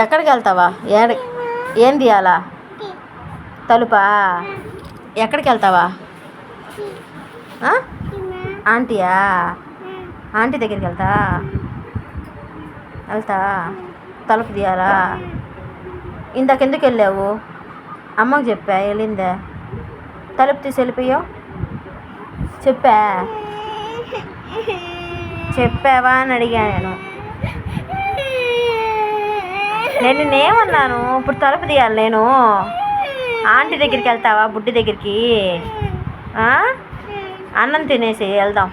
ఎక్కడికి వెళ్తావా? ఏం తీయాలా? తలుపా? ఎక్కడికి వెళ్తావా? ఆంటీయా? ఆంటీ దగ్గరికి వెళ్తా తలుపు తీయాలా? ఇందాకెందుకు వెళ్ళావు? అమ్మకు చెప్పా వెళ్ళిందే. తలుపు తీసి వెళ్ళిపోయావు. చెప్పావా అని అడిగా నేను నిన్నేమన్నాను? ఇప్పుడు తలుపు తీయాలి నేను. ఆంటీ దగ్గరికి వెళ్తావా? బుడ్డి దగ్గరికి అన్నం తినేసి వెళ్దాం.